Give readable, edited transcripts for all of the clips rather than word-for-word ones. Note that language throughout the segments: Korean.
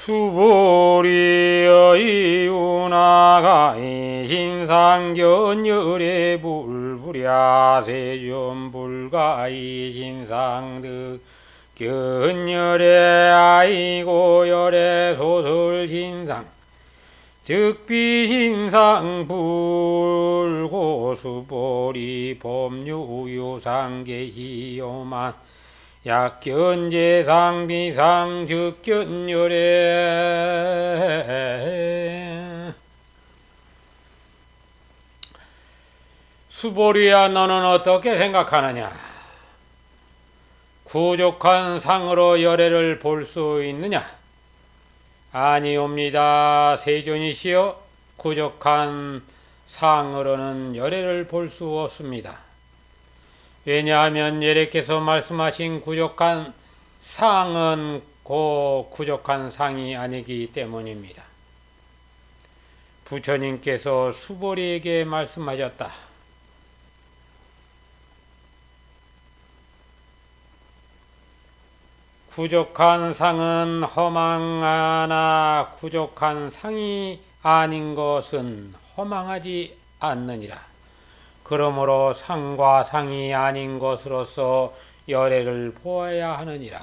수보리의 운하가이 신상견열의 불부랴 세존불가이 신상득 견열의 아이고 열의 소설신상 즉비신상 불고수보리 법류유상계시요만 약견제상 비상 즉견열애 수보리야, 너는 어떻게 생각하느냐? 구족한 상으로 열애를 볼 수 있느냐? 아니옵니다. 세존이시여, 구족한 상으로는 열애를 볼 수 없습니다. 왜냐하면 예래께서 말씀하신 구족한 상은 고 구족한 상이 아니기 때문입니다. 부처님께서 수보리에게 말씀하셨다. 구족한 상은 허망하나 구족한 상이 아닌 것은 허망하지 않느니라. 그러므로 상과 상이 아닌 것으로서 열애를 보아야 하느니라.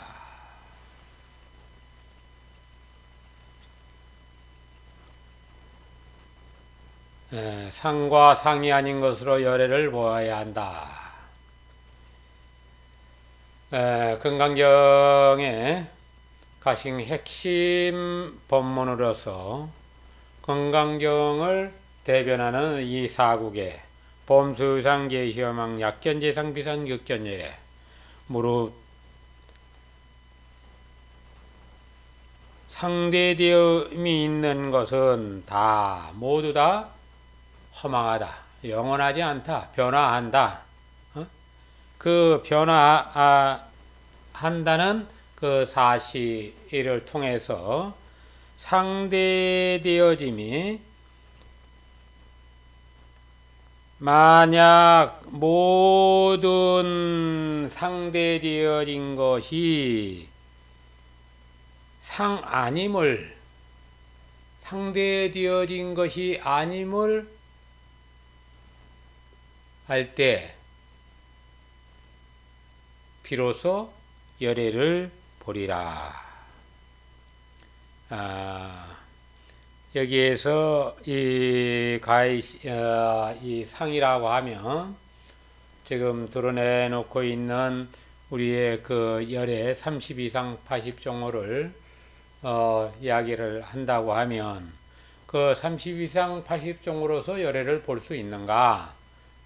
상과 상이 아닌 것으로 열애를 보아야 한다. 금강경에 가신 핵심 법문으로서 금강경을 대변하는 이 사국에 범수상 계시어망 약견제상 비상 극견열애 무릇 상대되음이 있는 것은 다 모두 다 허망하다, 영원하지 않다, 변화한다. 그 변화한다는 그 사실을 통해서 상대되어짐이 만약 모든 상대되어진 것이 상대되어진 것이 아님을 할 때 비로소 열애를 보리라. 여기에서 이 상이라고 하면 지금 드러내놓고 있는 우리의 그 열애 32상 80종호를 이야기를 한다고 하면 그 32상 80종으로서 열애를 볼 수 있는가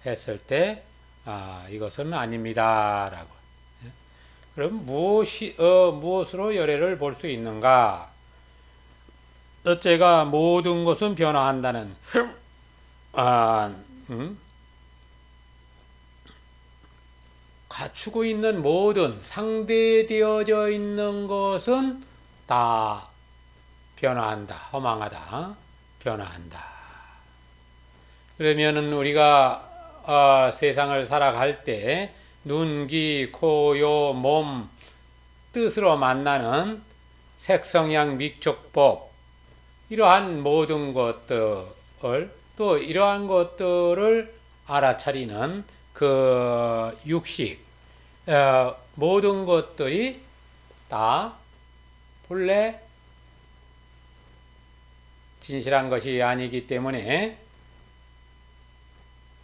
했을 때 이것은 아닙니다 라고. 그럼 무엇으로 열애를 볼 수 있는가? 첫째가 모든 것은 변화한다는 갖추고 있는 모든 상대되어져 있는 것은 다 변화한다, 허망하다, 변화한다. 그러면은 우리가 세상을 살아갈 때 눈, 귀, 코, 요, 몸 뜻으로 만나는 색성향 mik촉법 이러한 모든 것들 또 이러한 것들을 알아차리는 그 육식 모든 것들이 다 본래 진실한 것이 아니기 때문에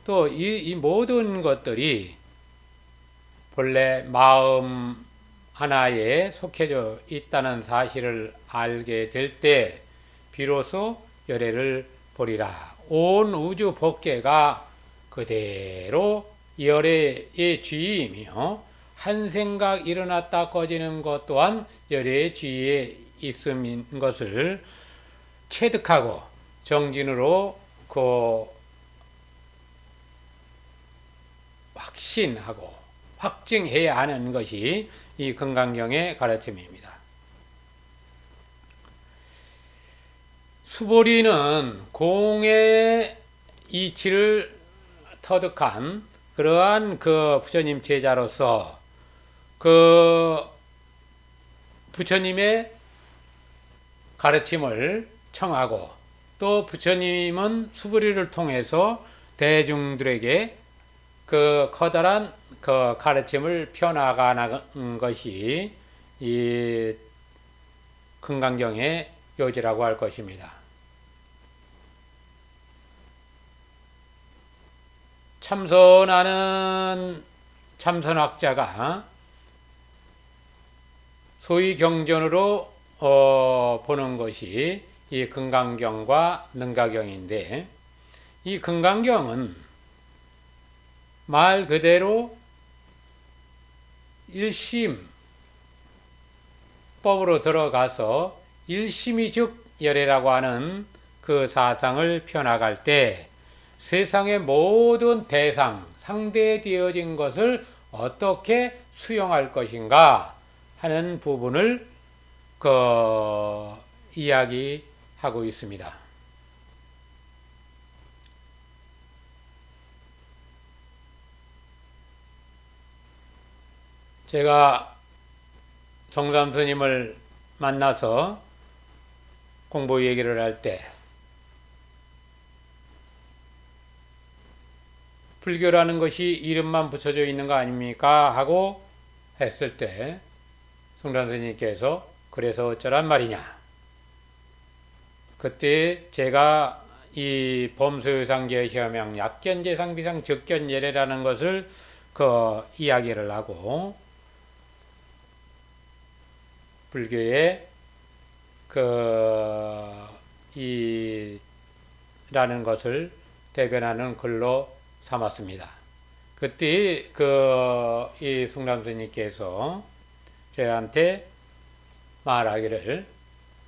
또 이 모든 것들이 본래 마음 하나에 속해져 있다는 사실을 알게 될 때 비로소 열애를 보리라. 온 우주 법계가 그대로 열애의 주의이며 한 생각 일어났다 꺼지는 것 또한 열애의 주의에 있음인 것을 체득하고 정진으로 확신하고 확증해야 하는 것이 이 금강경의 가르침입니다. 수보리는 공의 이치를 터득한 그러한 그 부처님 제자로서 그 부처님의 가르침을 청하고 또 부처님은 수부리를 통해서 대중들에게 그 커다란 그 가르침을 펴나가는 것이 이 금강경의 요지라고 할 것입니다. 참선하는 참선학자가 소위 경전으로 보는 것이 이 금강경과 능가경인데, 이 금강경은 말 그대로 일심법으로 들어가서 일심이즉열애라고 하는 그 사상을 펴나갈 때 세상의 모든 대상, 상대되어진 것을 어떻게 수용할 것인가 하는 부분을 이야기하고 있습니다. 제가 정담 스님을 만나서 공부 얘기를 할 때 불교라는 것이 이름만 붙여져 있는 거 아닙니까? 하고 했을 때 성담 스님께서 그래서 어쩌란 말이냐. 그때 제가 이 범소유상계시험양 약견재상비상 적견예례라는 것을 이야기를 하고 불교의 라는 것을 대변하는 글로 삼았습니다. 그때 이 숭람스님께서 저한테 말하기를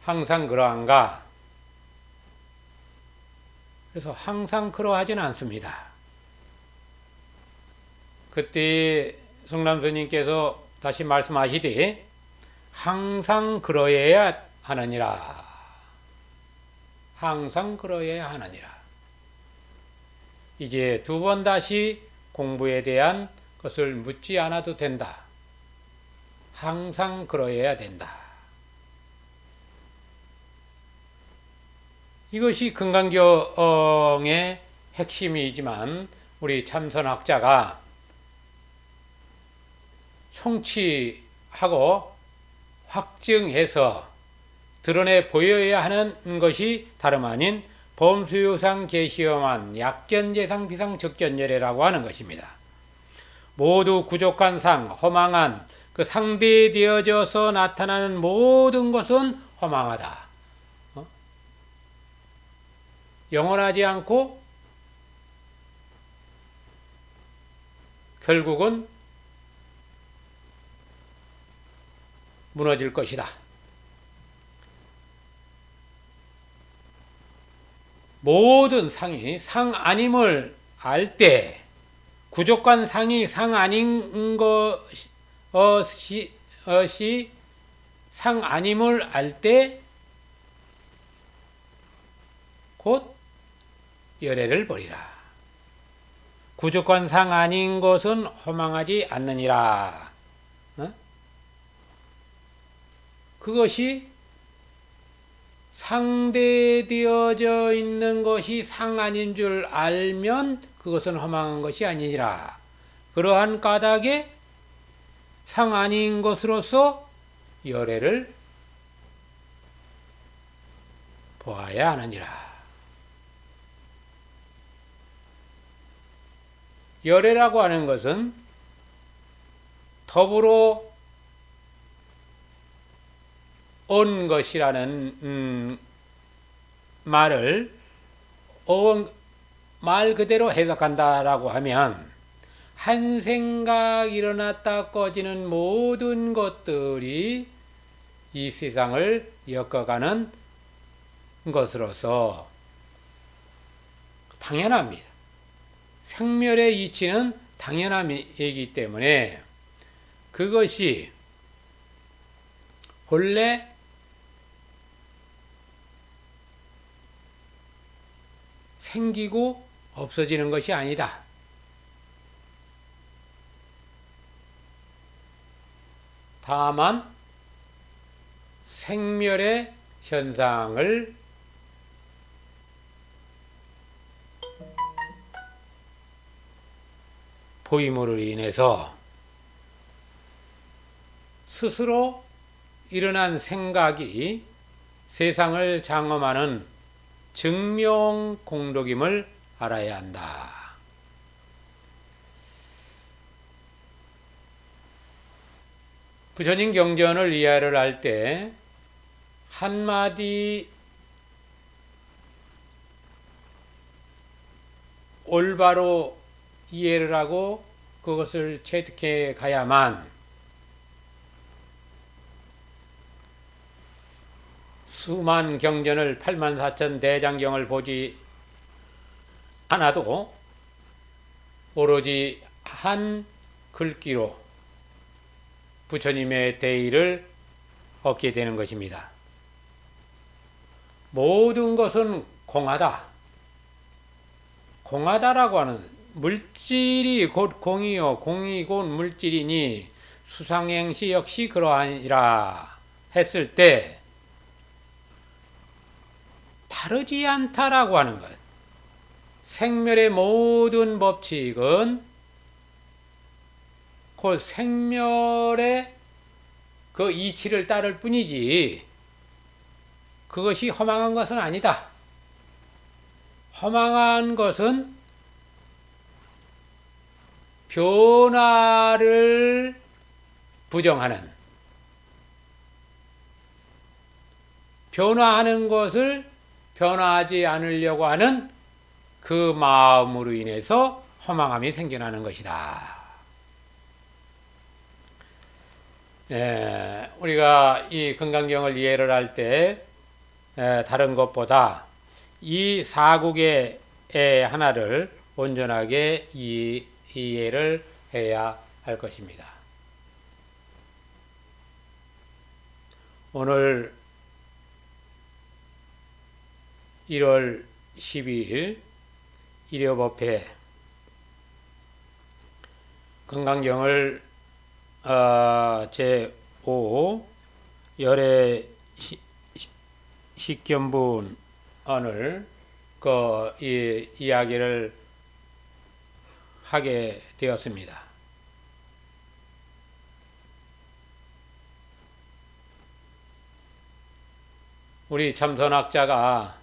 항상 그러한가? 그래서 항상 그러하진 않습니다. 그때 숭람스님께서 다시 말씀하시되 항상 그러해야 하느니라. 항상 그러해야 하느니라. 이제 두 번 다시 공부에 대한 것을 묻지 않아도 된다. 항상 그러해야 된다. 이것이 금강경의 핵심이지만 우리 참선학자가 성취하고 확증해서 드러내 보여야 하는 것이 다름 아닌 범수유상 계시험한 약견재상 비상 적견예례라고 하는 것입니다. 모두 부족한 상, 허망한 그 상대되어져서 나타나는 모든 것은 허망하다. 영원하지 않고 결국은 무너질 것이다. 모든 상이 상 아님을 알 때, 부족한 상이 상 아닌 것이 상 아님을 알 때, 곧 열애를 버리라. 부족한 상 아닌 것은 허망하지 않느니라. 그것이 상대되어져 있는 것이 상 아닌 줄 알면 그것은 허망한 것이 아니니라. 그러한 까닭에 상 아닌 것으로서 열애를 보아야 하느니라. 열애라고 하는 것은 더불어 온 것이라는 말을 말 그대로 해석한다라고 하면 한 생각 일어났다 꺼지는 모든 것들이 이 세상을 엮어가는 것으로서 당연합니다. 생멸의 이치는 당연함이기 때문에 그것이 본래 생기고 없어지는 것이 아니다. 다만 생멸의 현상을 보임으로 인해서 스스로 일어난 생각이 세상을 장엄하는 증명 공덕임을 알아야 한다. 부처님 경전을 이해를 할 때 한마디 올바로 이해를 하고 그것을 체득해 가야만 수만 경전을 84,000 대장경을 보지 않아도 오로지 한 글귀로 부처님의 대의를 얻게 되는 것입니다. 모든 것은 공하다. 공하다라고 하는 물질이 곧 공이요 공이 곧 물질이니 수상행시 역시 그러하니라 했을 때 다르지 않다라고 하는 것. 생멸의 모든 법칙은 곧 생멸의 그 이치를 따를 뿐이지 그것이 허망한 것은 아니다. 허망한 것은 변화를 부정하는, 변화하는 것을 변화하지 않으려고 하는 그 마음으로 인해서 허망함이 생겨나는 것이다. 우리가 이 금강경을 이해를 할 때 다른 것보다 이 사국의 하나를 온전하게 이해를 해야 할 것입니다. 오늘 1월 12일 일요법회 금강경을 제5 열애 식견분을 이야기를 하게 되었습니다. 우리 참선학자가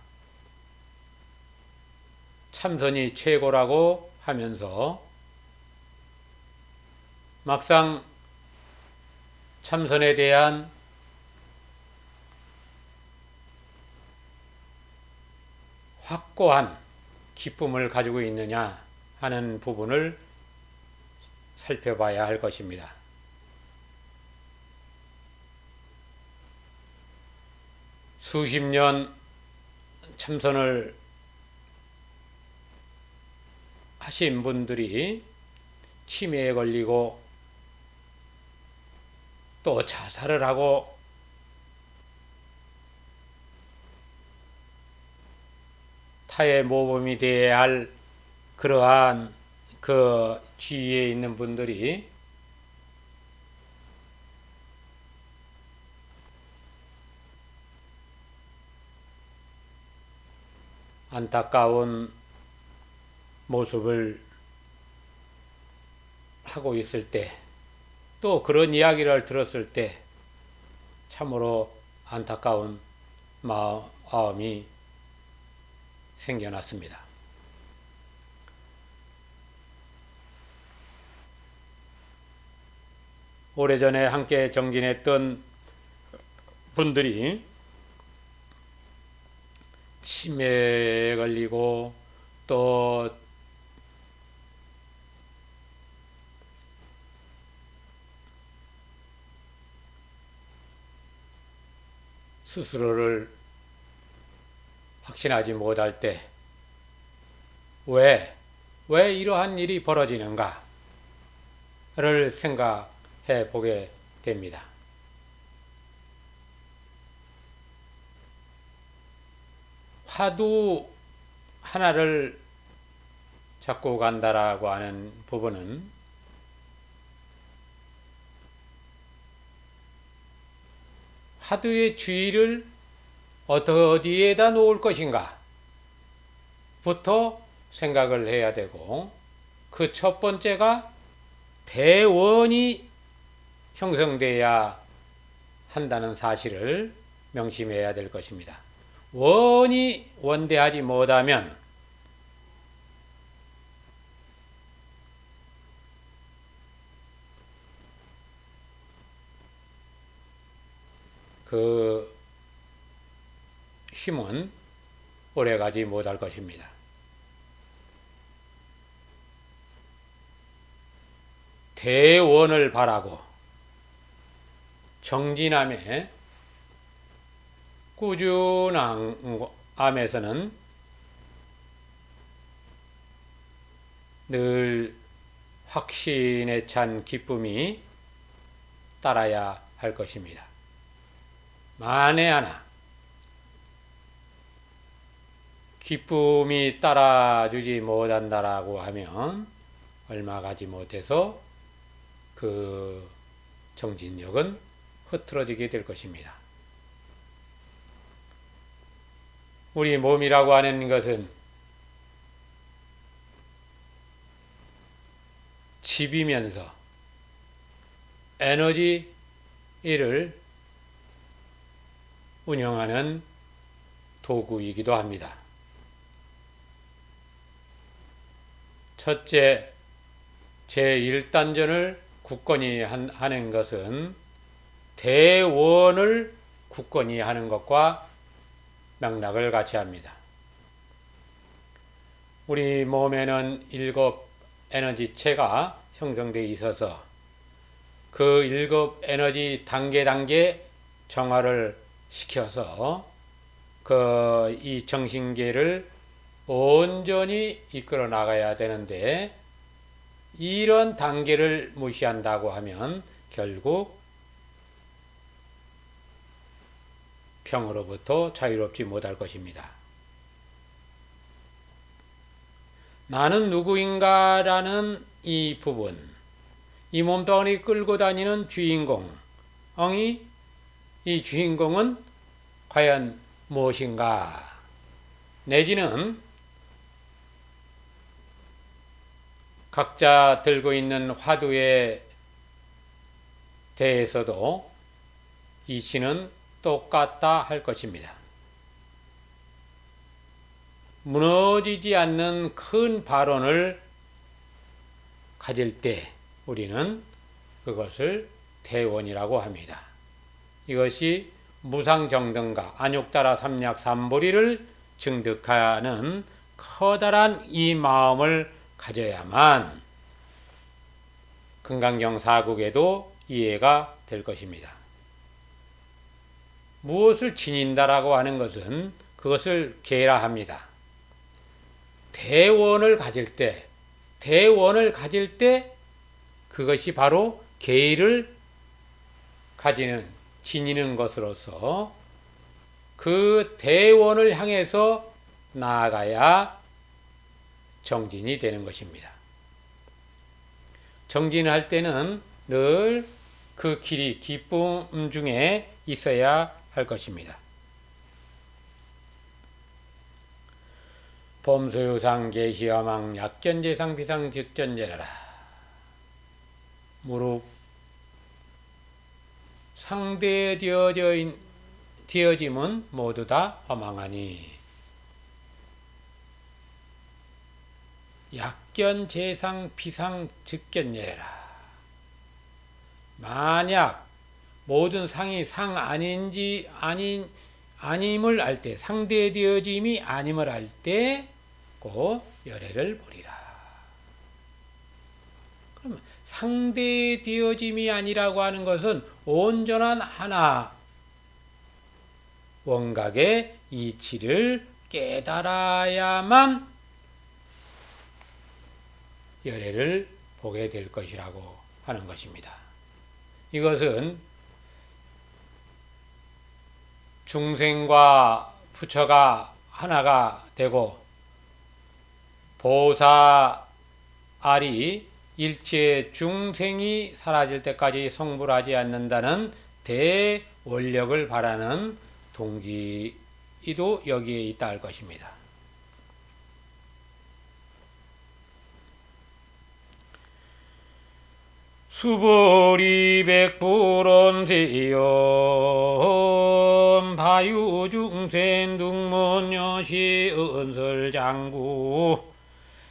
참선이 최고라고 하면서 막상 참선에 대한 확고한 기쁨을 가지고 있느냐 하는 부분을 살펴봐야 할 것입니다. 수십 년 참선을 하신 분들이 치매에 걸리고 또 자살을 하고 타의 모범이 되어야 할 그러한 그 지위에 있는 분들이 안타까운 모습을 하고 있을 때, 또 그런 이야기를 들었을 때 참으로 안타까운 마음이 생겨났습니다. 오래전에 함께 정진했던 분들이 치매에 걸리고 또 스스로를 확신하지 못할 때 왜 이러한 일이 벌어지는가를 생각해 보게 됩니다. 화두 하나를 잡고 간다라고 하는 부분은 화두의 주의를 어디에다 놓을 것인가 부터 생각을 해야 되고, 그 첫 번째가 대원이 형성돼야 한다는 사실을 명심해야 될 것입니다. 원이 원대하지 못하면 그 힘은 오래가지 못할 것입니다. 대원을 바라고 정진함에 꾸준함에서는 늘 확신에 찬 기쁨이 따라야 할 것입니다. 만에 하나 기쁨이 따라주지 못한다라고 하면 얼마 가지 못해서 그 정진력은 흐트러지게 될 것입니다. 우리 몸이라고 하는 것은 집이면서 에너지를 운영하는 도구이기도 합니다. 첫째, 제1단전을 굳건히 하는 것은 대원을 굳건히 하는 것과 맥락을 같이 합니다. 우리 몸에는 7 에너지체가 형성되어 있어서 그 7 에너지 단계 정화를 시켜서 이 정신계를 온전히 이끌어 나가야 되는데, 이런 단계를 무시한다고 하면 결국 병으로부터 자유롭지 못할 것입니다. 나는 누구인가라는 이 부분, 이 몸뚱아리 끌고 다니는 주인공이, 이 주인공은 과연 무엇인가, 내지는 각자 들고 있는 화두에 대해서도 이치는 똑같다 할 것입니다. 무너지지 않는 큰 발언을 가질 때 우리는 그것을 대원이라고 합니다. 이것이 무상정등과 안욕따라 삼약 삼보리를 증득하는 커다란 이 마음을 가져야만 금강경 사국에도 이해가 될 것입니다. 무엇을 지닌다라고 하는 것은 그것을 계라합니다. 대원을 가질 때 그것이 바로 계를 지니는 것으로서 그 대원을 향해서 나아가야 정진이 되는 것입니다. 정진할 때는 늘 그 길이 기쁨 중에 있어야 할 것입니다. 범소유상 계시여망 약견재상 비상 격전제라라. 무릎 상대되어짐은 모두 다 허망하니 약견재상 비상 즉견예라. 만약 모든 상이 상 아닌지 아님을 알 때, 상대되어짐이 아님을 알 때 꼭 열애를 보리라. 그러면 상대되어짐이 아니라고 하는 것은 온전한 하나 원각의 이치를 깨달아야만 열애를 보게 될 것이라고 하는 것입니다. 이것은 중생과 부처가 하나가 되고 보살이 일체 중생이 사라질 때까지 성불하지 않는다는 대원력을 바라는 동기에 이도 여기에 있다 할 것입니다. 수보리 백불원세연 바유중생 둥문여시 은설장구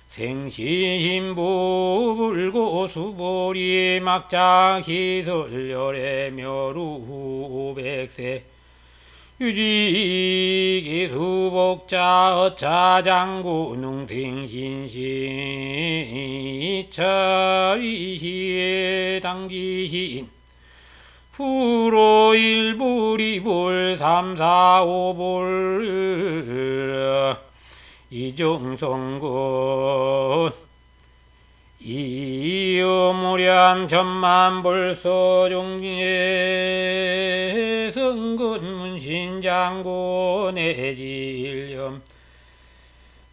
생시힘부 불고 수보리 막자기설열의 묘루백세 유지기 수복자 어차장구 능생신신 이차위시에 당지신 프로일불이불 삼사오불 이종성군 이어무량 천만불서종예 성근문신장고 내질염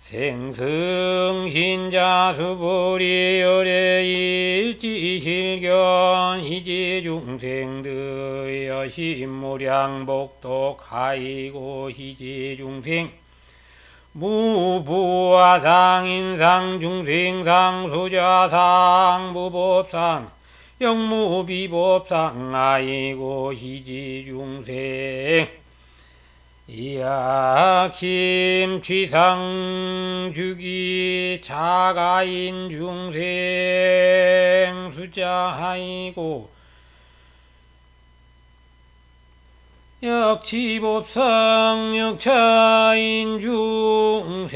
생승신자수불이열애일지실견 희지중생들 여심무량복독 하이고 희지중생 무부화상 인상 중생상 수자상 무법상 영무비법상 아이고 희지중생 이약심 취상주기 자가인 중생 수자하이고 역지법상 역차인 중생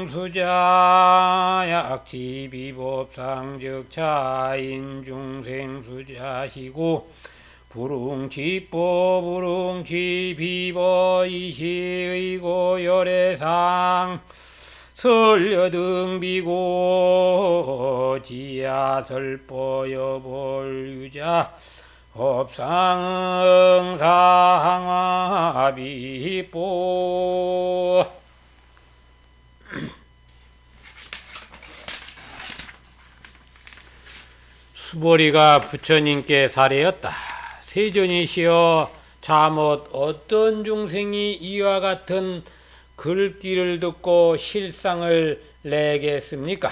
수자 약지비법상 적차인 중생 수자시고 불웅지법 불웅지비법 이시의고 열애상 설여등비고 지하설보 여볼유자 법상응상화비보 수보리가 부처님께 사례였다. 세존이시여 자못 어떤 중생이 이와 같은 글귀를 듣고 실상을 내겠습니까?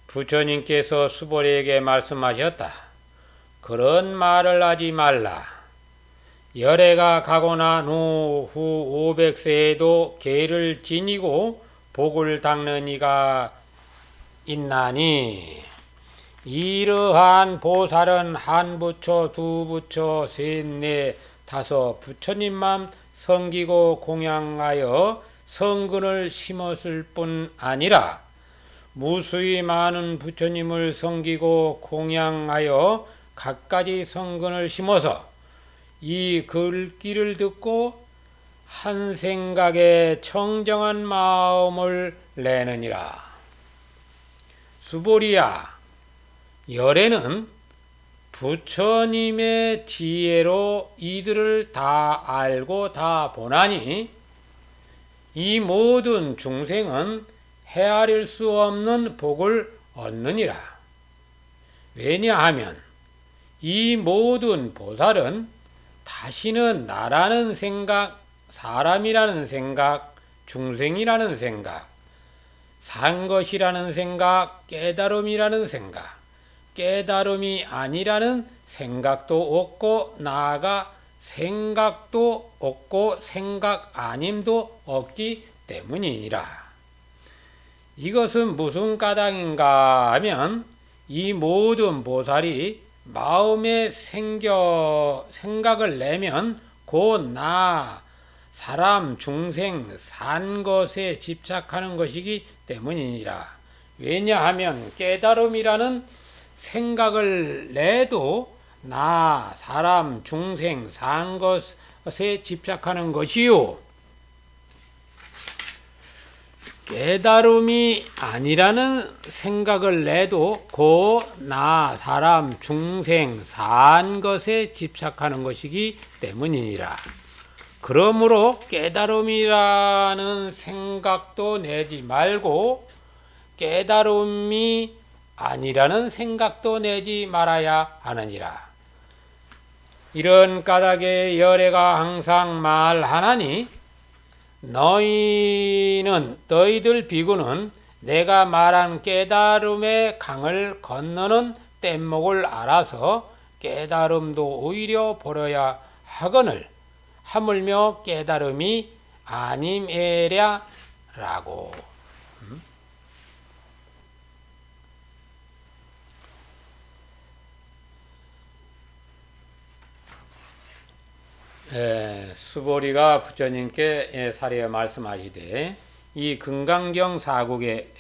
부처님께서 수보리에게 말씀하셨다. 그런 말을 하지 말라. 열애가 가고 난 후 500세에도 계를 지니고 복을 닦는 이가 있나니 이러한 보살은 한 부처, 두 부처, 셋, 넷, 다섯 부처님만 섬기고 공양하여 성근을 심었을 뿐 아니라 무수히 많은 부처님을 섬기고 공양하여 갖가지 성근을 심어서 이 글귀를 듣고 한 생각에 청정한 마음을 내느니라. 수보리야, 열애는 부처님의 지혜로 이들을 다 알고 다 보나니 이 모든 중생은 헤아릴 수 없는 복을 얻느니라. 왜냐하면 이 모든 보살은 다시는 나라는 생각, 사람이라는 생각, 중생이라는 생각, 산 것이라는 생각, 깨달음이라는 생각, 깨달음이 아니라는 생각도 없고 나아가 생각도 없고 생각 아님도 없기 때문이니라. 이것은 무슨 까닭인가 하면 이 모든 보살이 마음에 생각을 내면 곧 나, 사람, 중생, 산 것에 집착하는 것이기 때문이니라. 왜냐하면 깨달음이라는 생각을 내도 나, 사람, 중생, 산 것에 집착하는 것이요. 깨달음이 아니라는 생각을 내도 고 나, 사람, 중생, 산 것에 집착하는 것이기 때문이니라. 그러므로 깨달음이라는 생각도 내지 말고 깨달음이 아니라는 생각도 내지 말아야 하느니라. 이런 까닭에 열애가 항상 말하나니 너희들 비구는 내가 말한 깨달음의 강을 건너는 뗏목을 알아서 깨달음도 오히려 버려야 하거늘 하물며 깨달음이 아님에랴 라고. 수보리가 부처님께 사례에 말씀하시되 이 금강경 사국의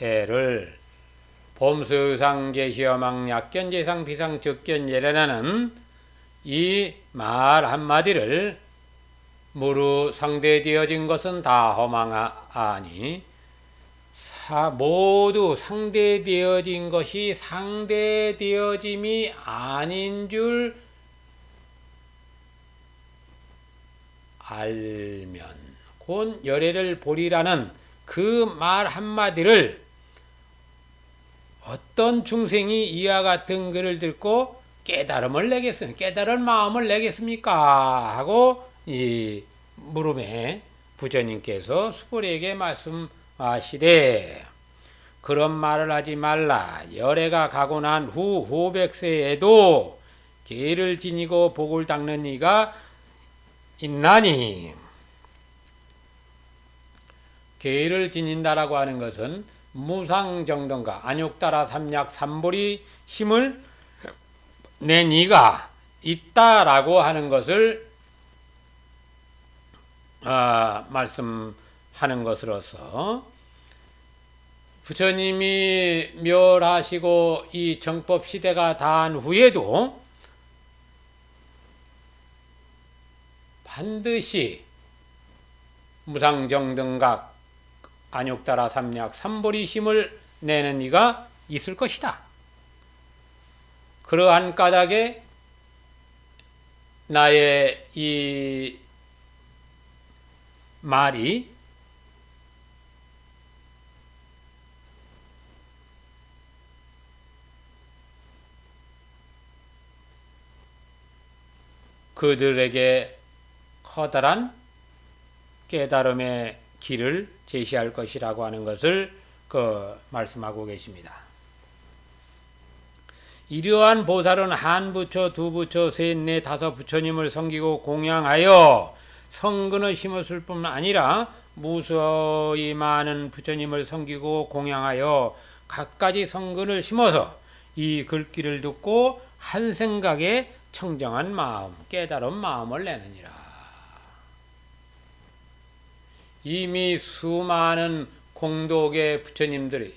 봄수상 제시어망 약견 제상 비상 적견 예래라는 이 말 한마디를 무루 상대되어진 것은 다 허망하니 모두 상대되어진 것이 상대되어짐이 아닌 줄 알면 곧 열애를 보리라는 그 말 한마디를 어떤 중생이 이와 같은 글을 듣고 깨달은 마음을 내겠습니까? 하고 이 물음에 부처님께서 수보리에게 말씀하시되 그런 말을 하지 말라. 열애가 가고 난 후 후백세에도 계를 지니고 복을 닦는 이가 있나니. 계를 지닌다라고 하는 것은 무상정등과 안욕따라 삼약 삼보리 힘을 낸 이가 있다라고 하는 것을 말씀하는 것으로서 부처님이 멸하시고 이 정법 시대가 다한 후에도 반드시 무상정등각 안욕따라 삼약 삼보리 힘을 내는 이가 있을 것이다. 그러한 까닭에 나의 이 말이 그들에게 커다란 깨달음의 길을 제시할 것이라고 하는 것을 말씀하고 계십니다. 이러한 보살은 한 부처, 두 부처, 셋, 넷, 다섯 부처님을 섬기고 공양하여 성근을 심었을 뿐 아니라 무수히 많은 부처님을 섬기고 공양하여 갖가지 성근을 심어서 이 글귀를 듣고 한 생각에 청정한 마음, 깨달은 마음을 내느니라. 이미 수많은 공덕의 부처님들이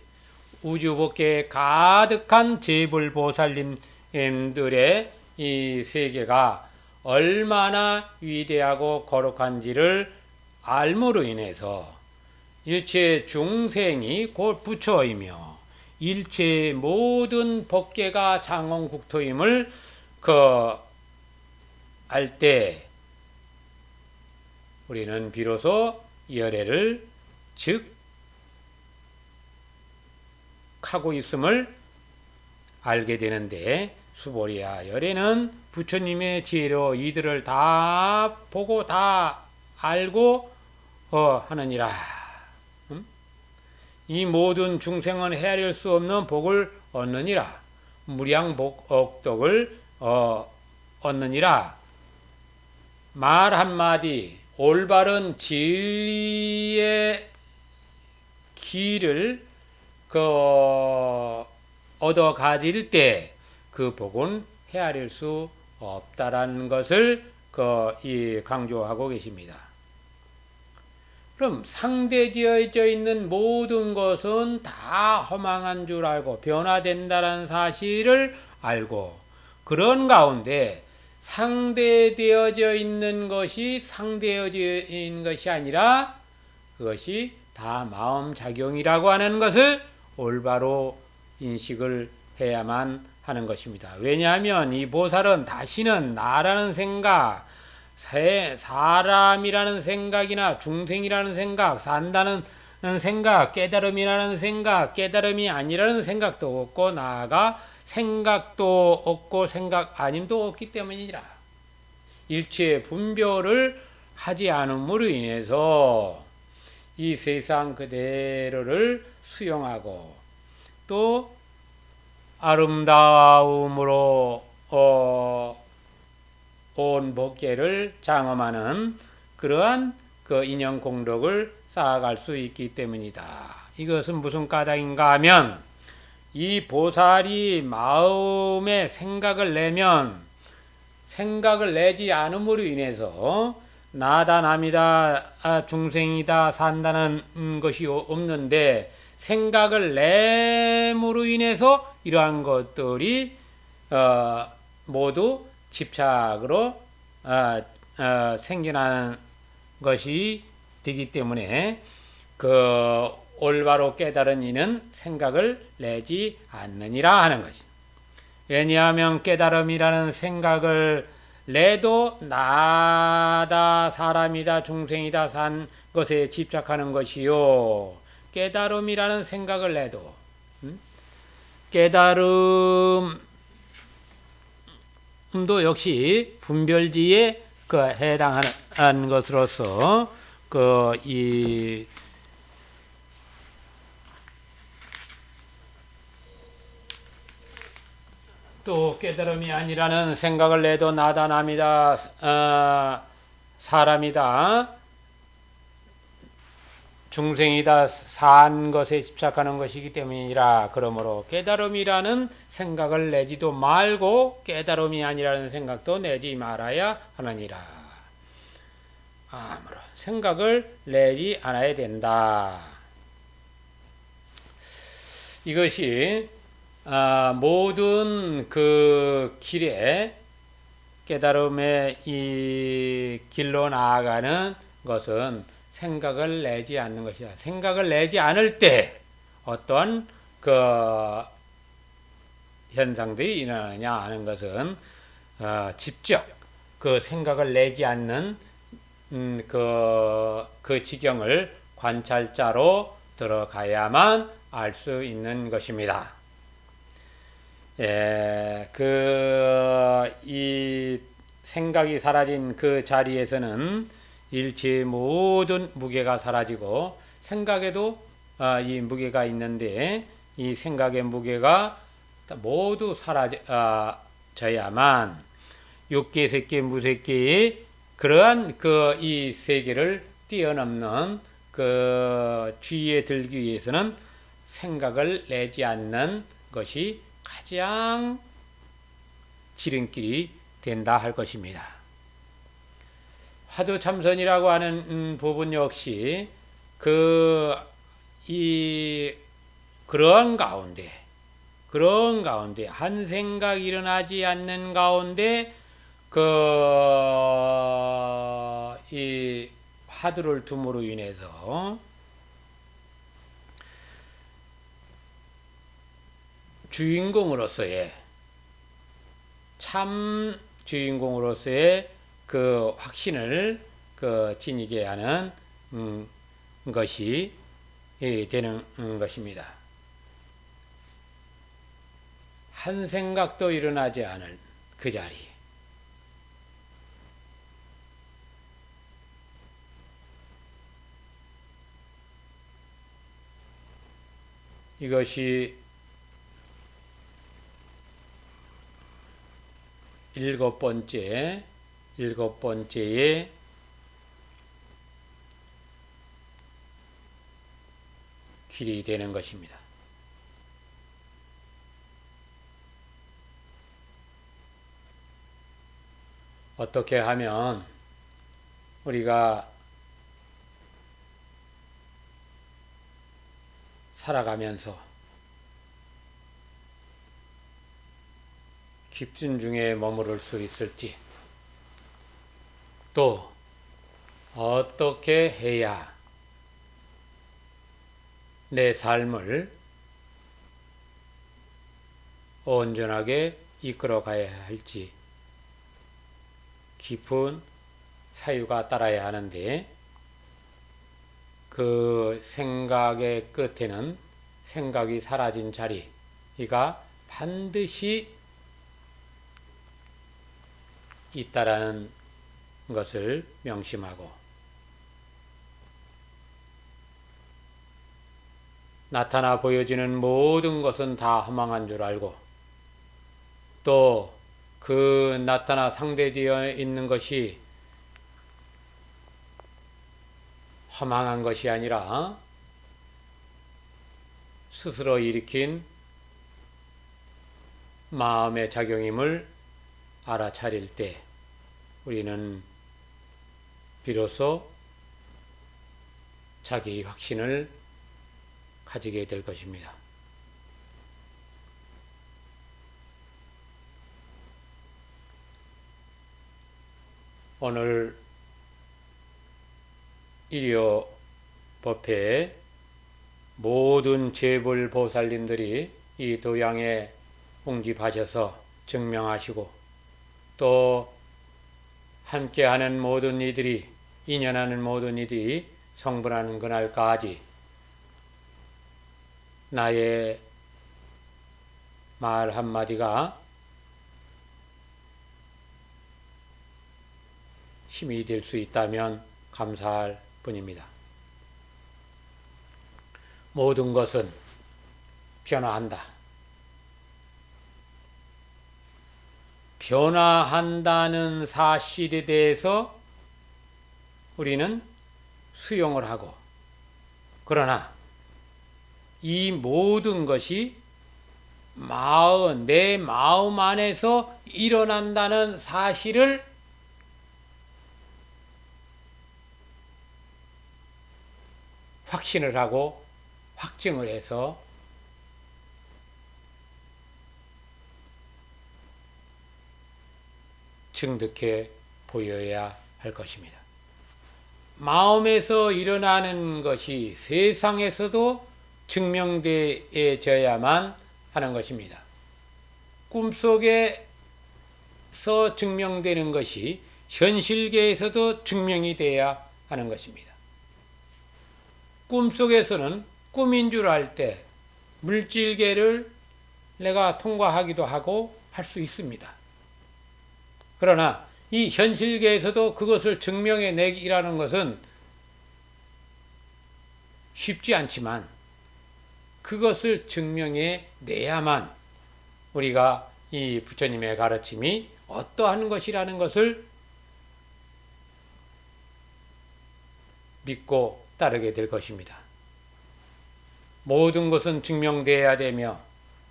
우주법계에 가득한 재불보살님들의 이 세계가 얼마나 위대하고 거룩한지를 알므로 인해서 일체 중생이 곧 부처이며 일체 모든 법계가 장엄국토임을 알 때 우리는 비로소 열애를 하고 있음을 알게 되는데, 수보리야, 열애는 부처님의 지혜로 이들을 다 보고 다 알고 하느니라. 이 모든 중생은 헤아릴 수 없는 복을 얻느니라. 무량복덕을 얻느니라. 말 한마디, 올바른 진리의 길을 얻어 가질 때 그 복은 헤아릴 수 없다라는 것을 강조하고 계십니다. 그럼 상대되어져 있는 모든 것은 다 허망한 줄 알고 변화된다는 사실을 알고, 그런 가운데 상대되어져 있는 것이 상대되어져 있는 것이 아니라 그것이 다 마음작용이라고 하는 것을 올바로 인식을 해야만 하는 것입니다. 왜냐하면 이 보살은 다시는 나라는 생각, 사람이라는 생각이나 중생이라는 생각, 산다는 생각, 깨달음이라는 생각, 깨달음이 아니라는 생각도 없고, 나아가 생각도 없고 생각 아님도 없기 때문이라. 일체 분별을 하지 않음으로 인해서 이 세상 그대로를 수용하고 또 아름다움으로 온 법계를 장엄하는 그러한 그 인연 공덕을 쌓아갈 수 있기 때문이다. 이것은 무슨 까닭인가 하면 이 보살이 마음에 생각을 내면 생각을 내지 않음으로 인해서 나다 남이다 중생이다 산다는 것이 없는데 생각을 내므로 인해서 이러한 것들이 모두 집착으로 생겨나는 것이 되기 때문에 그 올바로 깨달은 이는 생각을 내지 않느니라 하는 것이. 왜냐하면 깨달음이라는 생각을 내도 나다 사람이다 중생이다 산 것에 집착하는 것이요. 깨달음이라는 생각을 내도 깨달음도 역시 분별지에 해당하는 것으로서 또 깨달음이 아니라는 생각을 내도 나다 남이다 사람이다 중생이다 산 것에 집착하는 것이기 때문이라. 그러므로 깨달음이라는 생각을 내지도 말고 깨달음이 아니라는 생각도 내지 말아야 하느니라. 아무런 생각을 내지 않아야 된다. 이것이 모든 그 길에 깨달음의 이 길로 나아가는 것은 생각을 내지 않는 것이다. 생각을 내지 않을 때 어떤 그 현상들이 일어나느냐 하는 것은 직접 그 생각을 내지 않는 그 지경을 관찰자로 들어가야만 알 수 있는 것입니다. 이 생각이 사라진 그 자리에서는 일체 모든 무게가 사라지고 생각에도 이 무게가 있는데 이 생각의 무게가 모두 사라져야만 육계, 색계, 무색계의 그러한 이 세계를 뛰어넘는 그 주위에 들기 위해서는 생각을 내지 않는 것이 가장 지름길이 된다 할 것입니다. 화두참선이라고 하는 부분 역시 그런 가운데 한 생각 일어나지 않는 가운데 이 화두를 둠으로 인해서 주인공으로서의 참 주인공으로서의 그 확신을 지니게 하는 것이 되는 것입니다. 한 생각도 일어나지 않을 그 자리. 이것이 일곱 번째의 길이 되는 것입니다. 어떻게 하면 우리가 살아가면서 깊은 중에 머무를 수 있을지, 또 어떻게 해야 내 삶을 온전하게 이끌어 가야 할지 깊은 사유가 따라야 하는데, 그 생각의 끝에는 생각이 사라진 자리가 반드시 있다라는 것을 명심하고 나타나 보여지는 모든 것은 다 허망한 줄 알고 또 그 나타나 상대되어 있는 것이 허망한 것이 아니라 스스로 일으킨 마음의 작용임을 알아차릴 때 우리는 비로소 자기 확신을 가지게 될 것입니다. 오늘 일요 법회에 모든 재불 보살님들이 이 도량에 옹집하셔서 증명하시고 또 함께하는 모든 이들이 인연하는 모든 이들이 성불하는 그날까지 나의 말 한마디가 힘이 될 수 있다면 감사할 뿐입니다. 모든 것은 변화한다. 변화한다는 사실에 대해서 우리는 수용을 하고 그러나 이 모든 것이 내 마음 안에서 일어난다는 사실을 확신을 하고 확증을 해서 증득해 보여야 할 것입니다. 마음에서 일어나는 것이 세상에서도 증명되어야만 하는 것입니다. 꿈속에서 증명되는 것이 현실계에서도 증명이 되어야 하는 것입니다. 꿈속에서는 꿈인 줄 알 때 물질계를 내가 통과하기도 하고 할 수 있습니다. 그러나 이 현실계에서도 그것을 증명해내기라는 것은 쉽지 않지만 그것을 증명해내야만 우리가 이 부처님의 가르침이 어떠한 것이라는 것을 믿고 따르게 될 것입니다. 모든 것은 증명되어야 되며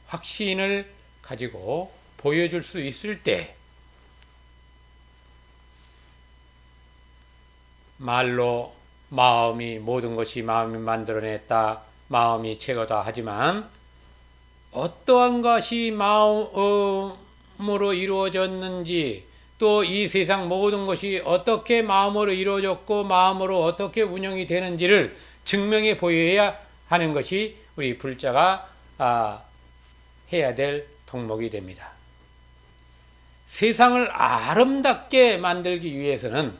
확신을 가지고 보여줄 수 있을 때 말로 마음이 모든 것이 마음이 만들어냈다, 마음이 최고다 하지만 어떠한 것이 마음으로 이루어졌는지 또 이 세상 모든 것이 어떻게 마음으로 이루어졌고 마음으로 어떻게 운영이 되는지를 증명해 보여야 하는 것이 우리 불자가 해야 될 덕목이 됩니다. 세상을 아름답게 만들기 위해서는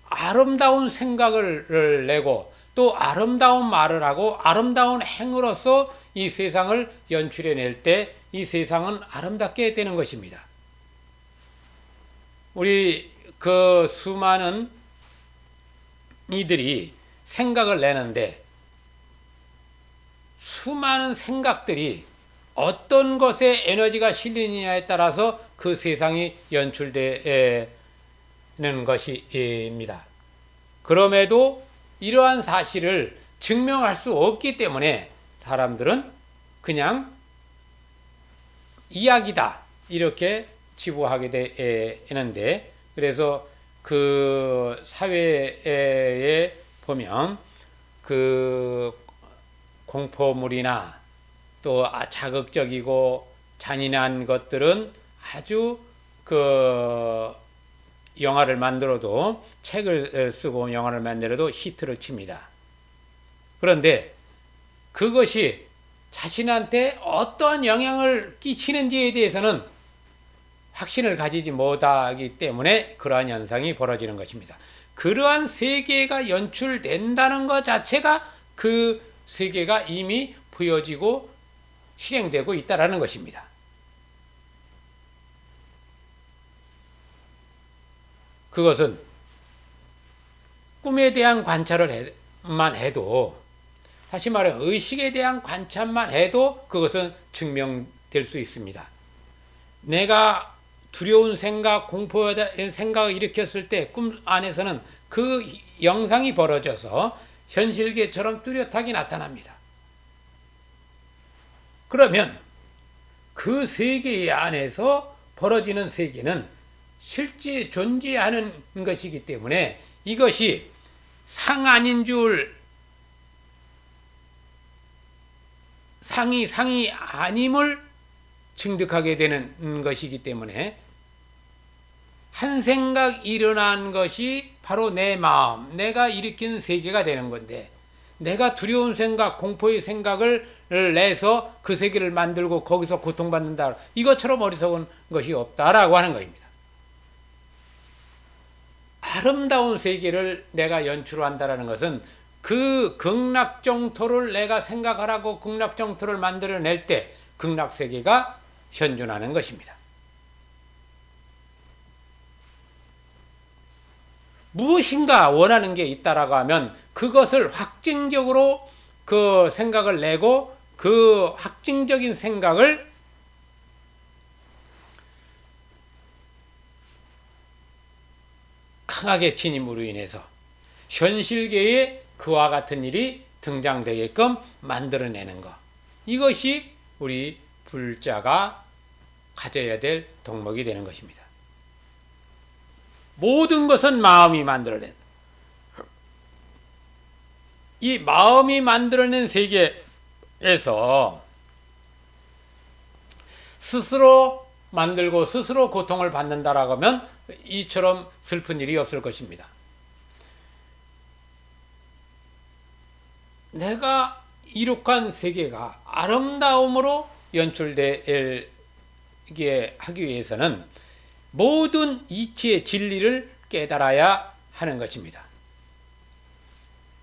아름다운 생각을 내고 또 아름다운 말을 하고 아름다운 행으로서 이 세상을 연출해낼 때 이 세상은 아름답게 되는 것입니다. 우리 그 수많은 이들이 생각을 내는데 수많은 생각들이 어떤 것에 에너지가 실리느냐에 따라서 그 세상이 연출되는 것입니다. 그럼에도 이러한 사실을 증명할 수 없기 때문에 사람들은 그냥 이야기다 이렇게 치부하게 되는데 그래서 그 사회에 보면 그 공포물이나 또 자극적이고 잔인한 것들은 아주 그 영화를 만들어도 책을 쓰고 영화를 만들어도 히트를 칩니다. 그런데 그것이 자신한테 어떠한 영향을 끼치는지에 대해서는 확신을 가지지 못하기 때문에 그러한 현상이 벌어지는 것입니다. 그러한 세계가 연출된다는 것 자체가 그 세계가 이미 보여지고 실행되고 있다는 것입니다. 그것은 꿈에 대한 관찰만 해도, 다시 말해 의식에 대한 관찰만 해도 그것은 증명될 수 있습니다. 내가 두려운 생각, 공포의 생각을 일으켰을 때 꿈 안에서는 그 영상이 벌어져서 현실계처럼 뚜렷하게 나타납니다. 그러면 그 세계 안에서 벌어지는 세계는 실제 존재하는 것이기 때문에 이것이 상 아닌 줄, 상이 아님을 증득하게 되는 것이기 때문에 한 생각 일어난 것이 바로 내 마음, 내가 일으킨 세계가 되는 건데, 내가 두려운 생각, 공포의 생각을 내서 그 세계를 만들고 거기서 고통받는다, 이것처럼 어리석은 것이 없다라고 하는 것입니다. 아름다운 세계를 내가 연출한다라는 것은 그 극락정토를 내가 생각하라고 극락정토를 만들어낼 때 극락세계가 현존하는 것입니다. 무엇인가 원하는 게 있다라고 하면 그것을 확증적으로 그 생각을 내고 그 확증적인 생각을 강하게 지님으로 인해서 현실계에 그와 같은 일이 등장되게끔 만들어내는 것, 이것이 우리 불자가 가져야 될 덕목이 되는 것입니다. 모든 것은 마음이 만들어낸, 이 마음이 만들어낸 세계에서 스스로 만들고 스스로 고통을 받는다라고 하면 이처럼 슬픈 일이 없을 것입니다. 내가 이룩한 세계가 아름다움으로 연출되게 하기 위해서는 모든 이치의 진리를 깨달아야 하는 것입니다.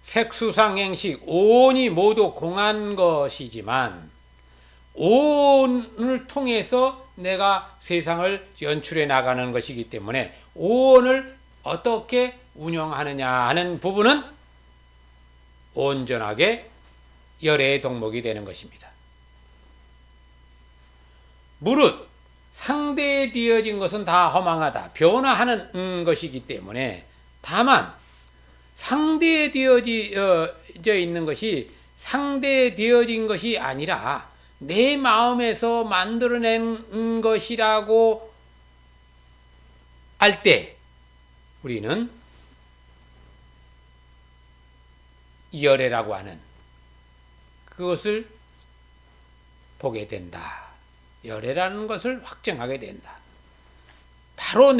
색수상행식, 오온이 모두 공한 것이지만 오온을 통해서 내가 세상을 연출해 나가는 것이기 때문에 오온을 어떻게 운영하느냐 하는 부분은 온전하게 열애의 덕목이 되는 것입니다. 무릇 상대에 되어진 것은 다 허망하다, 변화하는 것이기 때문에, 다만 상대에 되어져 있는 것이 상대에 되어진 것이 아니라 내 마음에서 만들어낸 것이라고 할 때 우리는 열애라고 하는 그것을 보게 된다. 열애라는 것을 확증하게 된다. 바로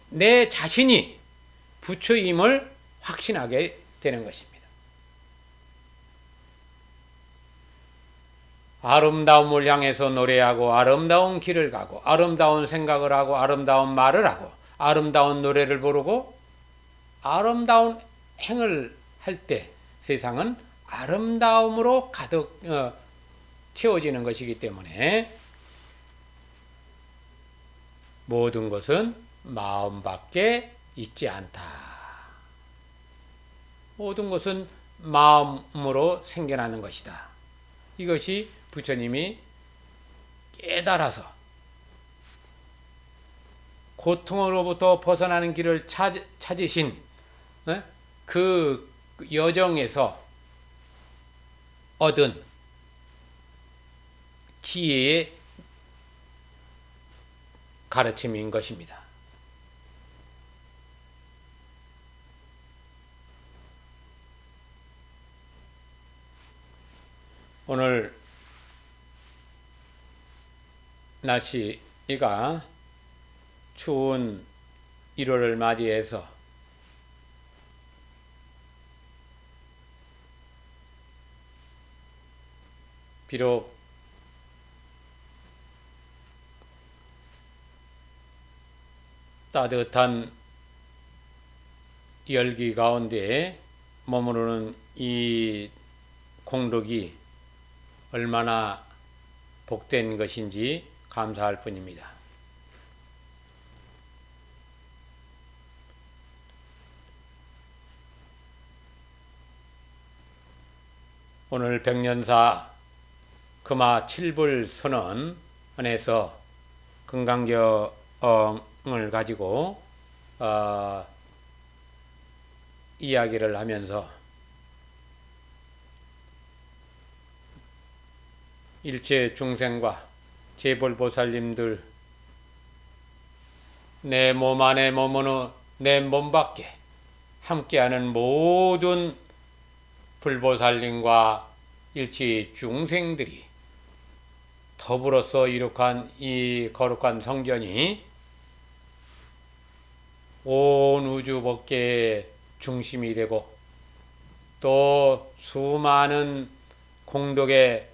내 자신이 부처임을 확신하게 되는 것입니다. 아름다움을 향해서 노래하고 아름다운 길을 가고 아름다운 생각을 하고 아름다운 말을 하고 아름다운 노래를 부르고 아름다운 행을 할 때 세상은 아름다움으로 가득 채워지는 것이기 때문에 모든 것은 마음밖에 있지 않다. 모든 것은 마음으로 생겨나는 것이다. 이것이 부처님이 깨달아서 고통으로부터 벗어나는 길을 찾으신 그 여정에서 얻은 지혜의 가르침인 것입니다. 오늘 날씨가 추운 1월을 맞이해서 비록 따뜻한 열기 가운데 머무르는 이 공덕이 얼마나 복된 것인지 감사할 뿐입니다. 오늘 백년사 금화 7불 선언 안에서 금강경을 가지고 이야기를 하면서 일체 중생과 재벌보살님들 내 몸 안에 머무는 내 몸 밖에 함께하는 모든 불보살님과 일체 중생들이 더불어서 이룩한 이 거룩한 성전이 온 우주 법계의 중심이 되고 또 수많은 공덕의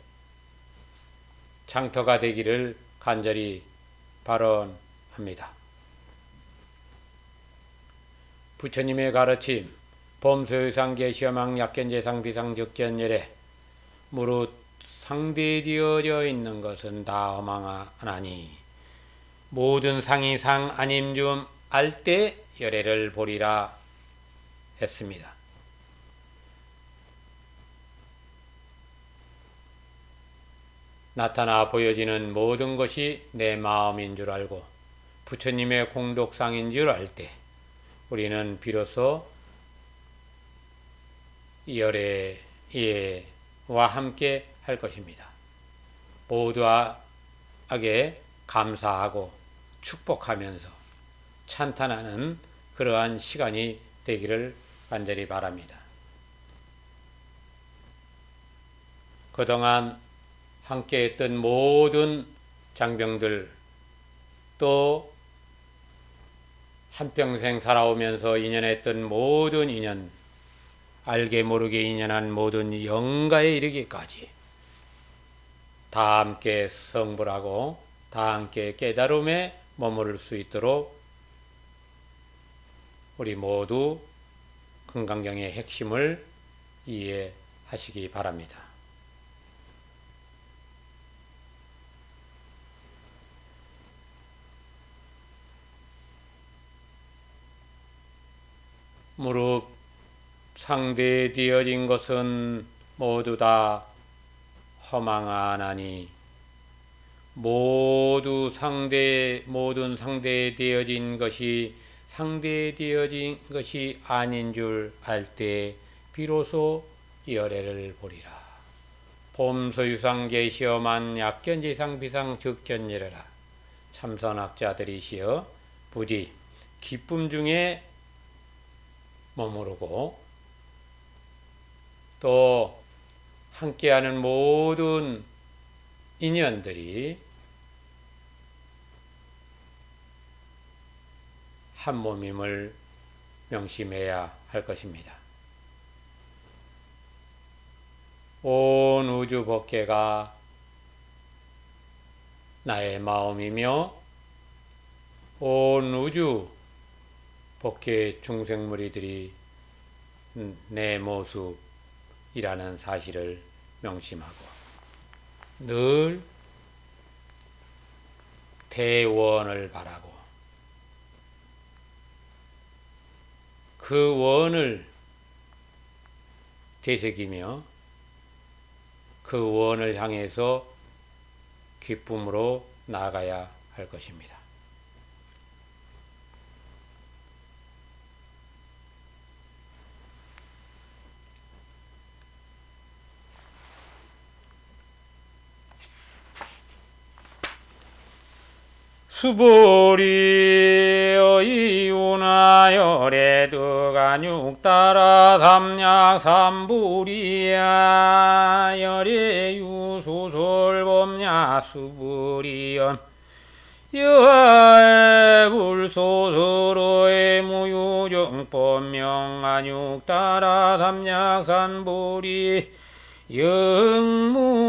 장터가 되기를 간절히 발언합니다. 부처님의 가르침 범소유상계 시험왕 약견재상 비상적견열에 무릇 상대되어져 있는 것은 다 허망하나니 모든 상이 상 아님 좀 알 때 열애를 보리라 했습니다. 나타나 보여지는 모든 것이 내 마음인 줄 알고 부처님의 공덕상인 줄 알 때 우리는 비로소 열애와 함께 할 것입니다. 모두에게 감사하고 축복하면서 찬탄하는 그러한 시간이 되기를 간절히 바랍니다. 그동안 함께했던 모든 장병들 또 한평생 살아오면서 인연했던 모든 인연 알게 모르게 인연한 모든 영가에 이르기까지 다 함께 성불하고 다 함께 깨달음에 머무를 수 있도록 우리 모두 금강경의 핵심을 이해하시기 바랍니다. 무릇 상대되어진 것은 모두 다 허망하나니 모든 상대되어진 것이 상대되어진 것이 아닌 줄 알 때 비로소 열애를 보리라. 봄소유상계 시험한 약견지상 비상 적견열애라. 참선학자들이시여 부디 기쁨 중에 머무르고 또 함께하는 모든 인연들이 한 몸임을 명심해야 할 것입니다. 온 우주 법계가 나의 마음이며 온 우주 법계 중생무리들이 내 모습이라는 사실을 명심하고 늘 대원을 바라고 그 원을 되새기며 그 원을 향해서 기쁨으로 나아가야 할 것입니다. 수보리의 이윤하열에 드간육 따라 삼약 삼불이야 열의 유소설범야 수불이연 여하의 불소설의 무유정법명한육 따라 삼약 삼불이 영무유정법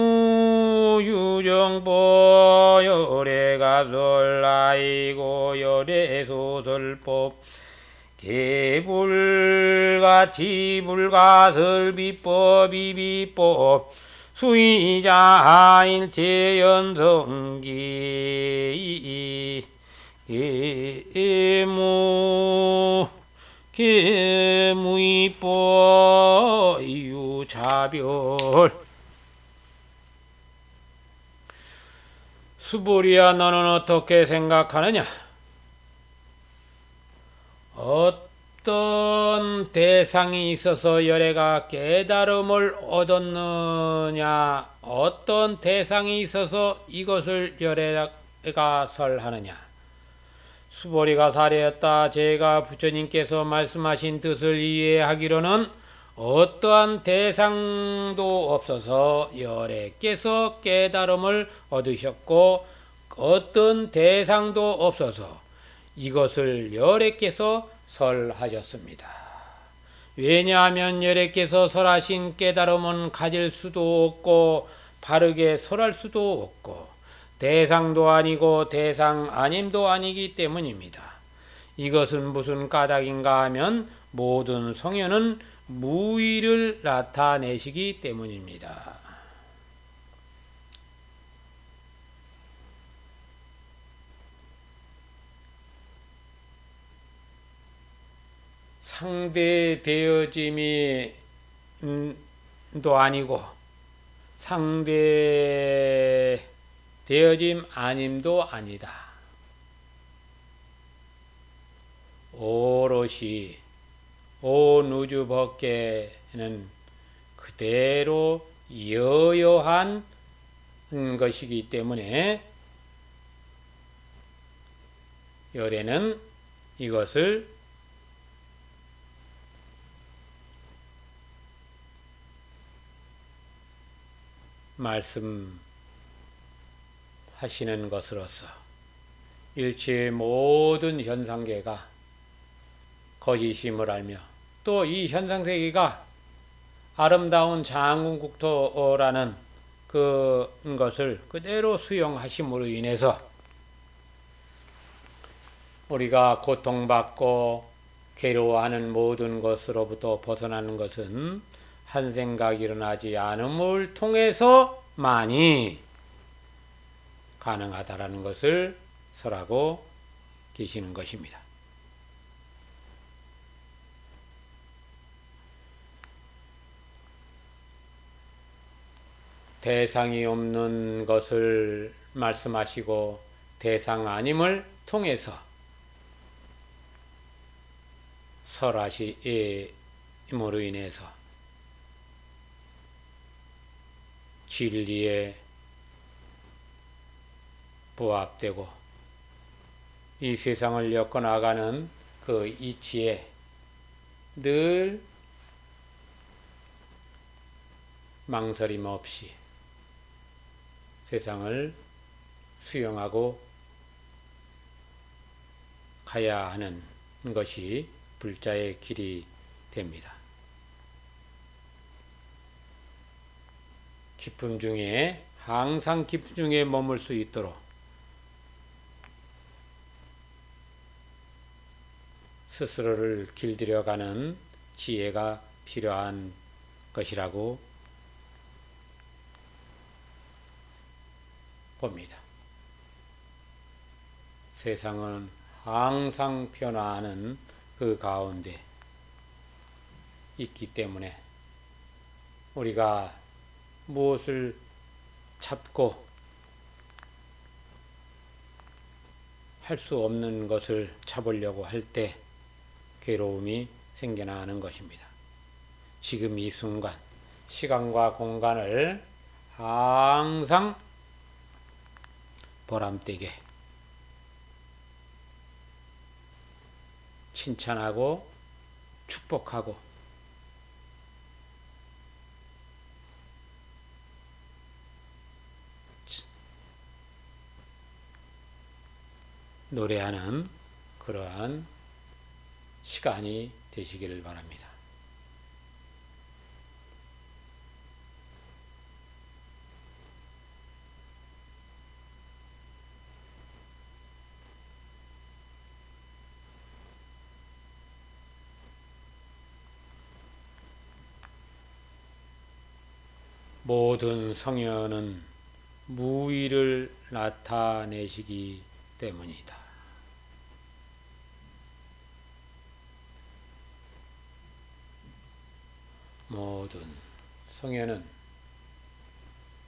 열애가설라이고 열애소설법 개불가치 불가설비법 이비법 수의자 일체연성기 개무이법 무차별. 수보리야, 너는 어떻게 생각하느냐? 어떤 대상이 있어서 열애가 깨달음을 얻었느냐? 어떤 대상이 있어서 이것을 열애가 설하느냐? 수보리가 사례였다. 제가 부처님께서 말씀하신 뜻을 이해하기로는 어떠한 대상도 없어서 열애께서 깨달음을 얻으셨고, 어떤 대상도 없어서 이것을 열애께서 설하셨습니다. 왜냐하면 열애께서 설하신 깨달음은 가질 수도 없고 바르게 설할 수도 없고 대상도 아니고 대상 아님도 아니기 때문입니다. 이것은 무슨 까닭인가 하면 모든 성현은 무의를 나타내시기 때문입니다. 상대되어짐이 도 아니고 상대되어짐 아님도 아니다. 오롯이 온 우주 법계는 그대로 여여한 것이기 때문에 열애는 이것을 말씀하시는 것으로서 일체의 모든 현상계가 거짓임을 알며 또 이 현상세계가 아름다운 장군국토라는 그것을 그대로 수용하심으로 인해서 우리가 고통받고 괴로워하는 모든 것으로부터 벗어나는 것은 한 생각이 일어나지 않음을 통해서만이 가능하다라는 것을 설하고 계시는 것입니다. 대상이 없는 것을 말씀하시고 대상 아님을 통해서 설하심으로 인해서 진리에 부합되고 이 세상을 엮어나가는 그 이치에 늘 망설임 없이 세상을 수용하고 가야 하는 것이 불자의 길이 됩니다. 기쁨 중에 항상 기쁨 중에 머물 수 있도록 스스로를 길들여가는 지혜가 필요한 것이라고 봅니다. 세상은 항상 변화하는 그 가운데 있기 때문에 우리가 무엇을 잡고 할 수 없는 것을 잡으려고 할 때 괴로움이 생겨나는 것입니다. 지금 이 순간 시간과 공간을 항상 보람되게 칭찬하고 축복하고 노래하는 그러한 시간이 되시기를 바랍니다. 모든 성현은 무의를 나타내시기 때문이다. 모든 성에는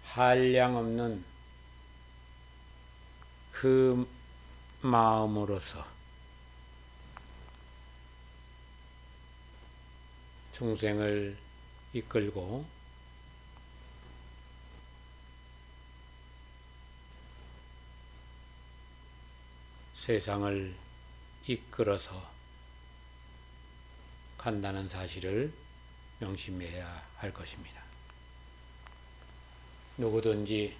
한량없는 그 마음으로서 중생을 이끌고 세상을 이끌어서 간다는 사실을 명심해야 할 것입니다. 누구든지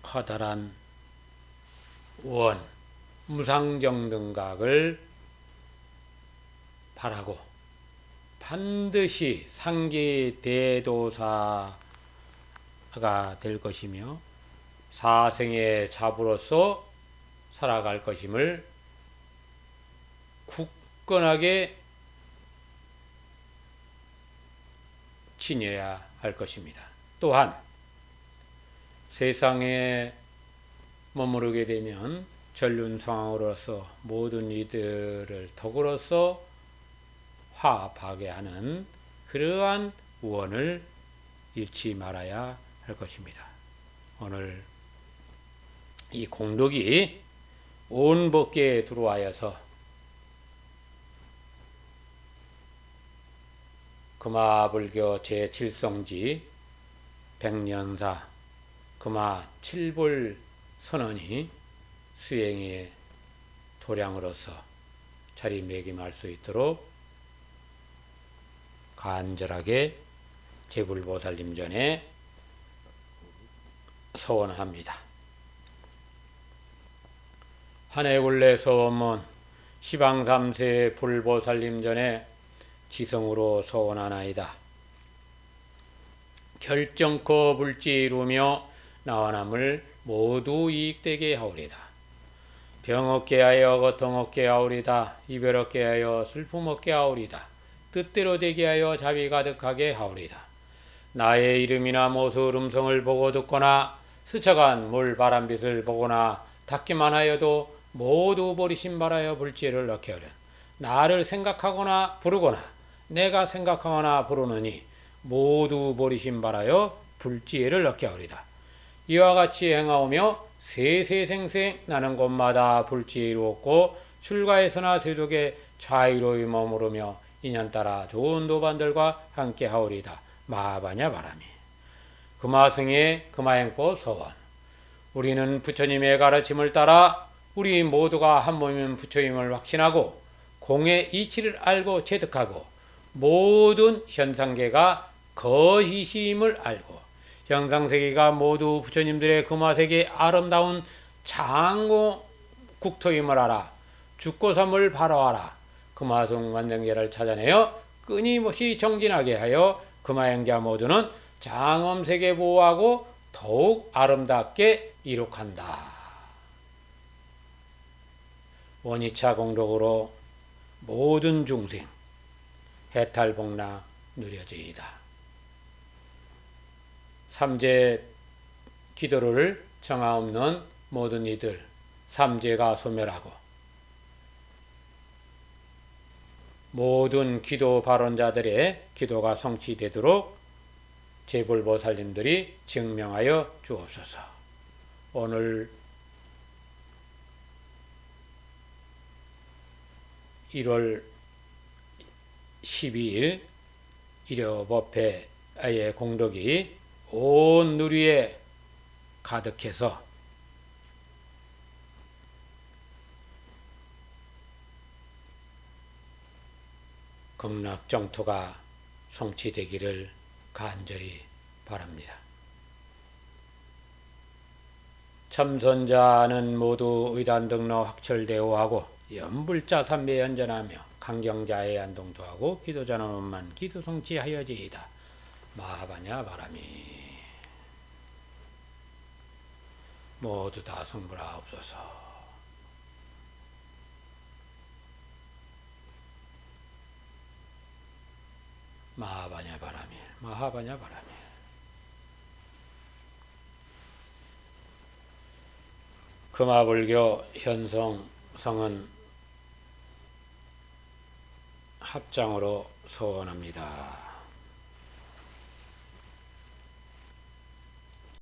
커다란 원, 무상정등각을 바라고 반드시 상계대도사가 될 것이며 사생의 자부로서 살아갈 것임을 굳건하게 지녀야 할 것입니다. 또한 세상에 머무르게 되면 전륜상황으로서 모든 이들을 덕으로서 화합하게 하는 그러한 원을 잃지 말아야 할 것입니다. 오늘 이 공덕이 온 법계에 들어와여서 금화불교 제7성지 백년사 금화 7볼 선언이 수행의 도량으로서 자리매김할 수 있도록 간절하게 제불보살님 전에 서원합니다. 한해굴례 서원문 시방삼세 불보살님 전에 지성으로 서원하나이다. 결정코 불지 이루며 나와남을 모두 이익되게 하오리다. 병 없게 하여 고통 없게 하오리다. 이별 없게 하여 슬픔 없게 하오리다. 뜻대로 되게 하여 자비 가득하게 하오리다. 나의 이름이나 모습 음성을 보고 듣거나 스쳐간 물 바람빛을 보거나 닿기만 하여도 모두 버리심 말하여 불지를 얻게 하려. 나를 생각하거나 부르거나 내가 생각하거나 부르느니 모두 버리심 말하여 불지혜를 얻게 하리다. 이와 같이 행하오며 세세생생 나는 곳마다 불지혜로 얻고 출가에서나 세속에 자유로이 머무르며 인연 따라 좋은 도반들과 함께 하오리다. 마하바냐 바람이. 금화승의 금화행보 서원. 우리는 부처님의 가르침을 따라 우리 모두가 한 몸인 부처임을 확신하고 공의 이치를 알고 체득하고 모든 현상계가 거짓임을 알고 형상세계가 모두 부처님들의 금화세계의 아름다운 장고 국토임을 알아 죽고삼을 바라와라. 금화승 완전계를 찾아내어 끊임없이 정진하게 하여 금화행자 모두는 장엄세계 보호하고 더욱 아름답게 이룩한다. 원이차 공덕으로 모든 중생 해탈복락 누려지이다. 삼재 기도를 정하없는 모든 이들 삼재가 소멸하고 모든 기도 발언자들의 기도가 성취되도록 제불보살님들이 증명하여 주옵소서. 오늘 1월 12일 일요법회의 공덕이 온 누리에 가득해서 극락정토가 성취되기를 간절히 바랍니다. 참선자는 모두 의단등록 확철대오하고 연불자 삼배 연전하며 강경자의 안동도하고 기도자는 원만 기도 성취하여지이다. 마하바냐 바람이. 모두 다 성불하옵소서. 마하바냐 바람이. 마하바냐 바람이. 금화불교 현성성은 합장으로 소원합니다.